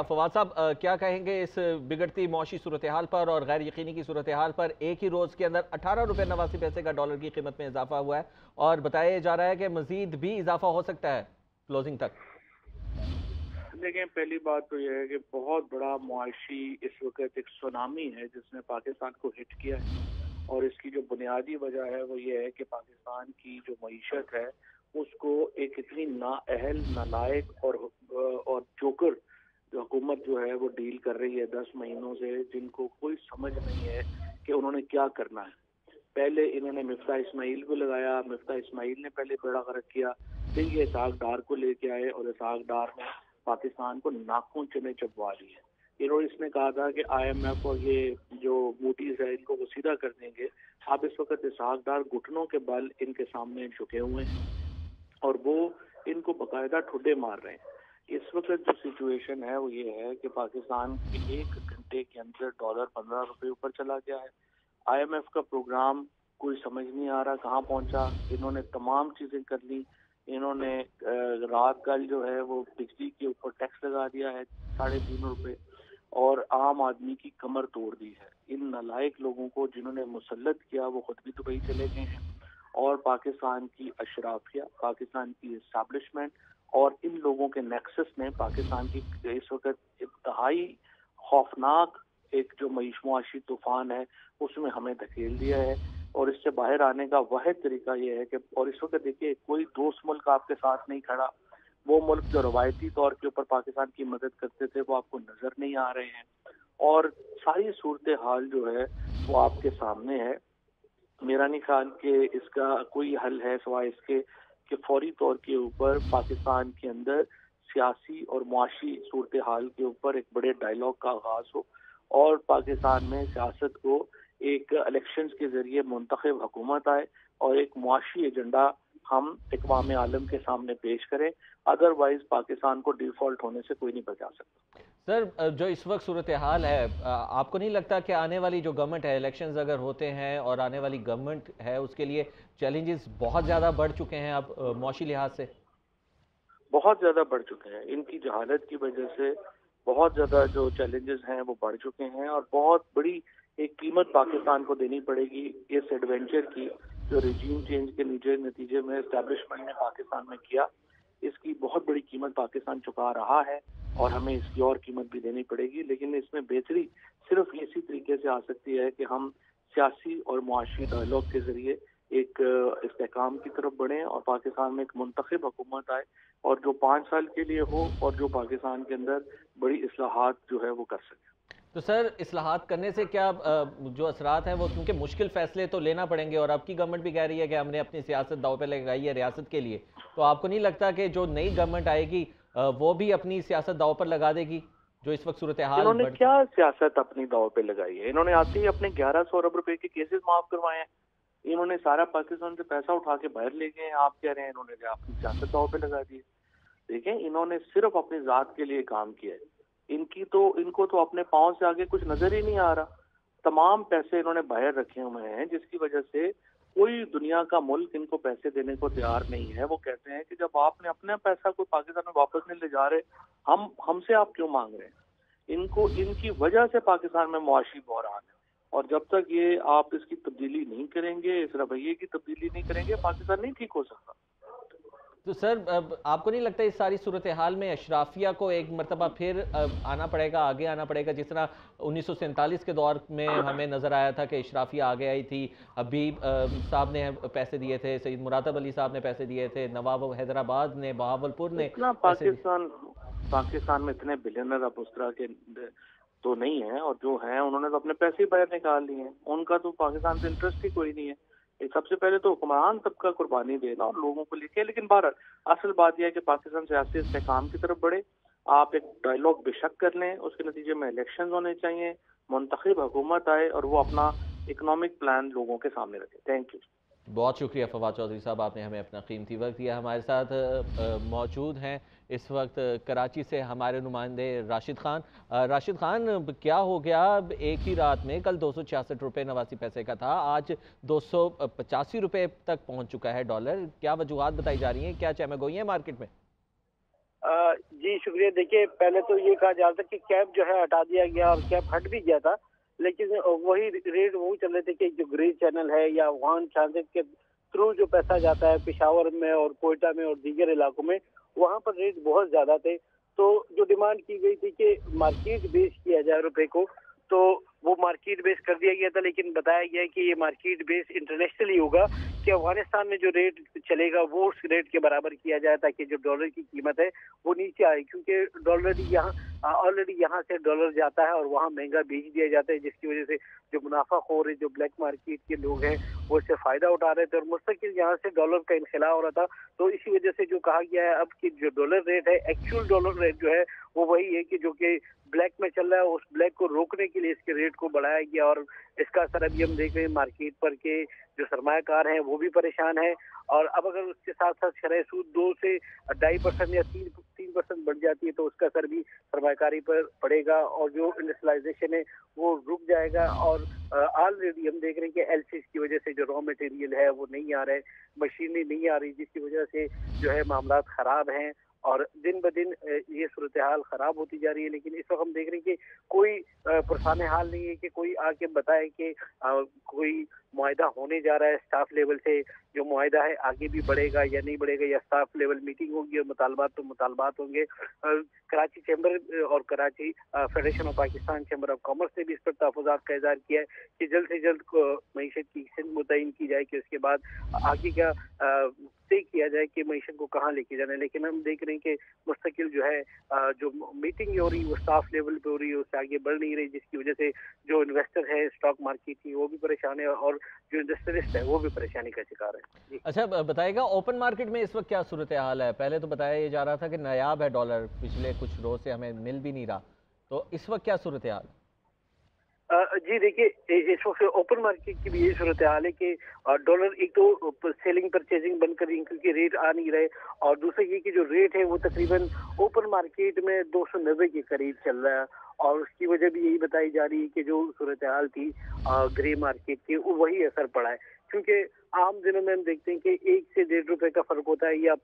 फवाद साहब, क्या कहेंगे इस बिगड़ती मौशी सूरत हाल पर और गैर यकीनी की सूरत हाल पर? एक ही रोज़ के अंदर 18 रुपये 89 पैसे का डॉलर की कीमत में इजाफा हुआ है और बताया जा रहा है कि मजीद भी इजाफा हो सकता है क्लोजिंग तक। देखें, पहली बात तो यह है कि बहुत बड़ा मुआशी इस वक्त एक सुनामी है जिसने पाकिस्तान को हिट किया है। और इसकी जो बुनियादी वजह है वो ये है कि पाकिस्तान की जो मईशत है उसको एक इतनी नाअहल, नालायक और जोकर जो हुकूमत जो है वो डील कर रही है 10 महीनों से, जिनको कोई समझ नहीं है कि उन्होंने क्या करना है। पहले इन्होंने मिफ्ता इस्माइल को लगाया, मिफ्ता इस्माइल ने पहले बेड़ा गर्क किया, फिर ये इसहाक डार को लेके आए और इसहाक डार ने पाकिस्तान को नाखून चुने चबवा दिए। इन्होंने इसने कहा था कि IMF और ये जो मूडीज है इनको वो सीधा कर देंगे। अब इस वक्त इसहाक डार घुटनों के बल इनके सामने झुके हुए हैं और वो इनको बकायदा ठुड्डे मार रहे हैं। इस वक्त जो सिचुएशन है वो ये है कि पाकिस्तान के 1 घंटे के अंदर डॉलर 15 रुपए ऊपर चला गया है। IMF का प्रोग्राम कोई समझ नहीं आ रहा कहाँ पहुंचा। इन्होंने तमाम चीजें कर ली। इन्होंने रात कल जो है वो बिजली के ऊपर टैक्स लगा दिया है 3.5 रुपए और आम आदमी की कमर तोड़ दी है। इन नालायक लोगों को जिन्होंने मुसल्लत किया वो खुद भी दुबई चले गए हैं और पाकिस्तान की अशराफिया, पाकिस्तान की एस्टैब्लिशमेंट और इन लोगों के नेक्सस ने पाकिस्तान की इस वक्त इंतहाई खौफनाक एक जो मुआशी तूफान है उसमें हमें धकेल दिया है। और इससे बाहर आने का वाहिद तरीका यह है कि, और इस वक्त देखिए कोई दोस्त मुल्क आपके साथ नहीं खड़ा। वो मुल्क जो रवायती तौर के ऊपर पाकिस्तान की मदद करते थे वो आपको नजर नहीं आ रहे हैं और सारी सूरत हाल जो है वो आपके सामने है। मेरा नहीं ख्याल कि इसका कोई हल है सिवाय इसके कि फौरी तौर के ऊपर पाकिस्तान के अंदर सियासी और मुआशी सूरत हाल के ऊपर एक बड़े डायलॉग का आगाज हो और पाकिस्तान में सियासत को एक इलेक्शंस के जरिए मुंतखब हुकूमत आए और एक मुआशी एजेंडा हम इक़वाम आलम के सामने पेश करें। अदरवाइज पाकिस्तान को डिफॉल्ट होने से कोई नहीं बचा सकता। सर, जो इस वक्त सूरत हाल है, आपको नहीं लगता कि आने वाली जो गवर्नमेंट है, इलेक्शंस अगर होते हैं और आने वाली गवर्नमेंट है उसके लिए चैलेंजेस बहुत ज़्यादा बढ़ चुके हैं अब मौशी लिहाज से? बहुत ज्यादा बढ़ चुके हैं। इनकी जहालत की वजह से बहुत ज्यादा जो चैलेंजेस हैं वो बढ़ चुके हैं और बहुत बड़ी एक कीमत पाकिस्तान को देनी पड़ेगी इस एडवेंचर की जो रिजीम चेंज के नतीजे में एस्टैब्लिशमेंट ने पाकिस्तान में किया। इसकी बहुत बड़ी कीमत पाकिस्तान चुका रहा है और हमें इसकी और कीमत भी देनी पड़ेगी। लेकिन इसमें बेहतरी सिर्फ इसी तरीके से आ सकती है कि हम सियासी और मुआशी डायलॉग के जरिए एक इस्तेहकाम की तरफ बढ़ें और पाकिस्तान में एक मुंतखब हुकूमत आए और जो 5 साल के लिए हो और जो पाकिस्तान के अंदर बड़ी इस्लाहात जो है वो कर सके। तो सर, इस्लाहात करने से क्या जो असरात हैं वो, क्योंकि मुश्किल फ़ैसले तो लेना पड़ेंगे और अब की गवर्नमेंट भी कह रही है कि हमने अपनी सियासत दांव पे लगाई है रियासत के लिए, तो आपको नहीं लगता कि जो नई गवर्नमेंट आएगी वो भी अपनी सियासत दांव पर लगा देगी जो इस वक्त सूरत हाल इन्होंने बढ़? क्या सियासत अपनी दांव पे लगाई है? इन्होंने आते ही अपने 1100 अरब रुपए के केसेस माफ करवाए हैं। इन्होंने सारा पाकिस्तान से पैसा उठा के बाहर ले गए हैं। आप कह रहे हैं इन्होंने अपनी सियासत दांव पे लगा दी है। देखें, इन्होंने सिर्फ अपनी जात के लिए काम किया है। इनको तो अपने पांव से आगे कुछ नजर ही नहीं आ रहा। तमाम पैसे इन्होंने बाहर रखे हुए हैं जिसकी वजह से कोई दुनिया का मुल्क इनको पैसे देने को तैयार नहीं है। वो कहते हैं कि जब आपने अपना पैसा कोई पाकिस्तान में वापस नहीं ले जा रहे, हमसे आप क्यों मांग रहे हैं? इनको इनकी वजह से पाकिस्तान में मुआशी बहरान है और जब तक ये आप इसकी तब्दीली नहीं करेंगे, इस रवैये की तब्दीली नहीं करेंगे, पाकिस्तान नहीं ठीक हो सकता। तो सर, अब आपको नहीं लगता इस सारी सूरत हाल में अशराफिया को एक मरतबा फिर आना पड़ेगा, आगे आना पड़ेगा, जिस तरह 1947 के दौर में हमें नज़र आया था कि अशराफिया आगे आई थी। हबीब साहब ने पैसे दिए थे, सईद मुरातब अली साहब ने पैसे दिए थे, नवाब हैदराबाद ने, बहावलपुर ने इतना पैसे दिए। पाकिस्तान में इतने बिलियनर अब उस तरह के तो नहीं है और जो हैं उन्होंने तो अपने पैसे ही बाहर निकाल लिए हैं। उनका तो पाकिस्तान से इंटरेस्ट ही कोई नहीं है। ये सबसे पहले तो हुक्मरान तबका कुर्बानी देना और लोगों को लेके, लेकिन बहरहाल असल बात यह है कि पाकिस्तान सियासी इस्तेहकाम की तरफ बढ़े। आप एक डायलॉग बेशक कर लें, उसके नतीजे में इलेक्शन होने चाहिए, मुंतखब हुकूमत आए और वो अपना इकोनॉमिक प्लान लोगों के सामने रखे। Thank you. बहुत शुक्रिया फवाद चौधरी साहब, आपने हमें अपना कीमती वक्त दिया। हमारे साथ मौजूद हैं इस वक्त कराची से हमारे नुमाइंदे राशिद खान। राशिद खान, क्या हो गया? एक ही रात में कल 266 रुपये 89 पैसे का था, आज 285 रुपये तक पहुंच चुका है डॉलर। क्या वजूहत बताई जा रही हैं? क्या चहमगोई है मार्केट में? जी शुक्रिया। देखिए, पहले तो ये कहा जा रहा था कि कैप जो है हटा दिया गया और कैप हट भी गया था, लेकिन वही रेट वही चल रहे थे कि जो ग्रे चैनल है या वाहन ट्रांजिट के थ्रू जो पैसा जाता है पेशावर में और कोयटा में और दीगर इलाकों में, वहां पर रेट बहुत ज्यादा थे। तो जो डिमांड की गई थी कि मार्केट बेस किया जाए रुपए को, तो वो मार्केट बेस कर दिया गया था, लेकिन बताया गया है कि ये मार्केट बेस इंटरनेशनली होगा, कि अफगानिस्तान में जो रेट चलेगा वो उस रेट के बराबर किया जाए, ताकि जो डॉलर की कीमत है वो नीचे आए, क्योंकि डॉलर यहाँ ऑलरेडी यहाँ से डॉलर जाता है और वहाँ महंगा बेच दिया जाता है, जिसकी वजह से जो मुनाफाखोर है, जो ब्लैक मार्केट के लोग हैं, वो इससे फायदा उठा रहे थे और मुस्तकिल यहाँ से डॉलर का इनखिला हो रहा था। तो इसी वजह से जो कहा गया है अब कि जो डॉलर रेट है, एक्चुअल डॉलर रेट जो है वो वही है कि जो कि ब्लैक में चल रहा है, उस ब्लैक को रोकने के लिए इसके रेट को बढ़ाया गया। और इसका असर अभी हम देख रहे हैं मार्केट पर के जो सरमायाकार हैं वो भी परेशान है। और अब अगर उसके साथ साथ शरह सूद 2 से 2.5% या 3% बढ़ जाती है, तो उसका असर भी सरमायाकारी पर पड़ेगा और जो इंडस्ट्रियलाइजेशन है वो रुक जाएगा। और ऑलरेडी हम देख रहे हैं कि एलसीज की वजह से जो रॉ मटेरियल है वो नहीं आ रहा है, मशीनरी नहीं आ रही, जिसकी वजह से जो है मामला खराब हैं और दिन ब दिन ये सूरत हाल खराब होती जा रही है। लेकिन इस वक्त हम देख रहे हैं कि कोई पुरसान हाल नहीं है कि कोई आके बताए कि कोई मुआहदा होने जा रहा है स्टाफ लेवल से, जो मुआहदा है आगे भी बढ़ेगा या नहीं बढ़ेगा, या स्टाफ लेवल मीटिंग होगी और मुतालबात होंगे। कराची चैम्बर और Karachi federation of Pakistan chamber of commerce ने भी इस पर तहफ़्फ़ुज़ात का इज़हार किया है कि जल्द से जल्द मईशत की सिंध मुतय्यन की जाए कि उसके बाद आगे का तय किया जाए कि मईशत को कहाँ लेके जाना है। लेकिन हम देख रहे हैं कि मुस्तकिल जो है जो मीटिंग हो रही है वो स्टाफ लेवल पे हो रही है, उससे आगे बढ़ नहीं रही, जिसकी वजह से जो इन्वेस्टर है स्टॉक मार्केट की वो भी परेशान है और जो इंडस्ट्रियलिस्ट है वो भी परेशानी का शिकार है। अच्छा, बताइएगा ओपन मार्केट में इस वक्त क्या सूरत हाल है? पहले तो बताया जा रहा था कि नायाब है डॉलर, पिछले कुछ रोज से हमें मिल भी नहीं रहा, तो इस वक्त क्या सूरत हाल? जी देखिए, इस वक्त ओपन मार्केट की भी यही सूरत हाल है कि डॉलर एक तो सेलिंग परचेजिंग बंद कर रही है क्योंकि रेट आ नहीं रहे, और दूसरा ये कि जो रेट है वो तकरीबन ओपन मार्केट में 290 के करीब चल रहा है। और उसकी वजह भी यही बताई जा रही है कि जो सूरत हाल थी ग्रे मार्केट की, वही असर पड़ा है। क्योंकि आम दिनों में हम देखते हैं कि 1 से 1.5 रुपए का फर्क होता है या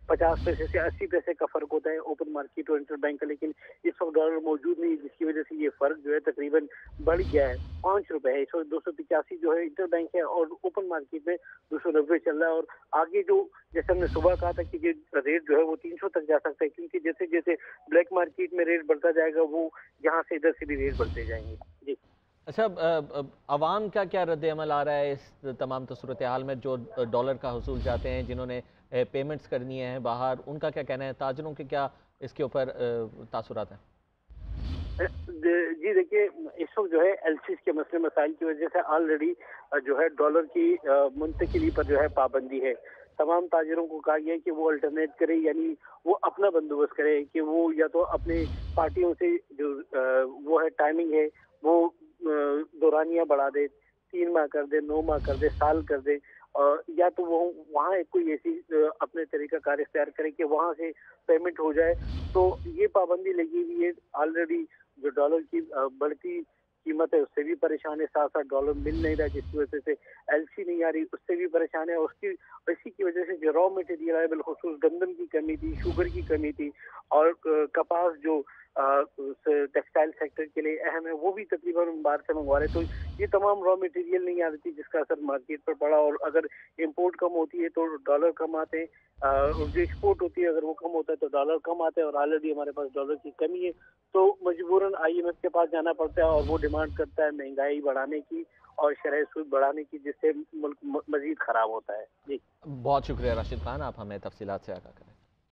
50 पैसे से 80 पैसे का फर्क होता है ओपन मार्केट और इंटर बैंक का, लेकिन इस वक्त डॉलर मौजूद नहीं है, जिसकी वजह से ये फर्क जो है तकरीबन बढ़ गया है। 5 रुपए है, इस वक्त 285 जो है इंटर बैंक है और ओपन मार्केट में 290 चल रहा है। और आगे जो जैसे हमने सुबह कहा था कि ये रेट जो है वो 300 तक जा सकता है, क्योंकि जैसे जैसे ब्लैक मार्केट में रेट बढ़ता जाएगा वो यहाँ से इधर से भी रेट बढ़ते जाएंगे। जी अच्छा, अवाम का क्या रद्द अमल आ रहा है इस तमाम सूरत हाल में? जो डॉलर का हसूल चाहते हैं, जिन्होंने पेमेंट्स करनी है बाहर, उनका क्या कहना है? ताजरों के क्या इसके ऊपर तासुरात हैं? जी देखिए, इस वक्त जो है एलसीज के मसले मसाइल की वजह से ऑलरेडी जो है डॉलर की मुंतकिली पर जो है पाबंदी है। तमाम ताजिरों को कहा गया है कि वो अल्टरनेट करे, यानी वो अपना बंदोबस्त करे कि वो या तो अपने पार्टियों से जो वो है टाइमिंग है वो दौरानियां बढ़ा दे, 3 माह कर दे, 9 माह कर दे, साल कर दे, या तो वो वहाँ कोई ऐसी अपने तरीका कार इख्तियार करे कि वहाँ से पेमेंट हो जाए। तो ये पाबंदी लगी हुई है। ऑलरेडी जो डॉलर की बढ़ती कीमत है उससे भी परेशान है, साथ साथ डॉलर मिल नहीं रहा, जिसकी वजह से एलसी नहीं आ रही, उससे भी परेशान है। उसकी इसी की वजह से जो रॉ मटेरियल है, बिलखुसूस गंदम की कमी थी, शुगर की कमी थी, और कपास जो टेक्सटाइल सेक्टर के लिए अहम है वो भी तकरीबन हम बाहर से मंगवा रहे। तो ये तमाम रॉ मटेरियल नहीं आ रही थी, जिसका असर मार्केट पर पड़ा। और अगर इम्पोर्ट कम होती है तो डॉलर कम आते हैं, और जो एक्सपोर्ट होती है अगर वो कम होता है तो डॉलर कम आते हैं, और ऑलरेडी हमारे पास डॉलर की कमी है, तो मजबूरन IMF के पास जाना पड़ता है और वो डिमांड करता है महंगाई बढ़ाने की और शरह सूद बढ़ाने की, जिससे मुल्क मजीद खराब होता है। जी बहुत शुक्रिया राशिद खान, आप हमें तफसीलात से आगाह करें।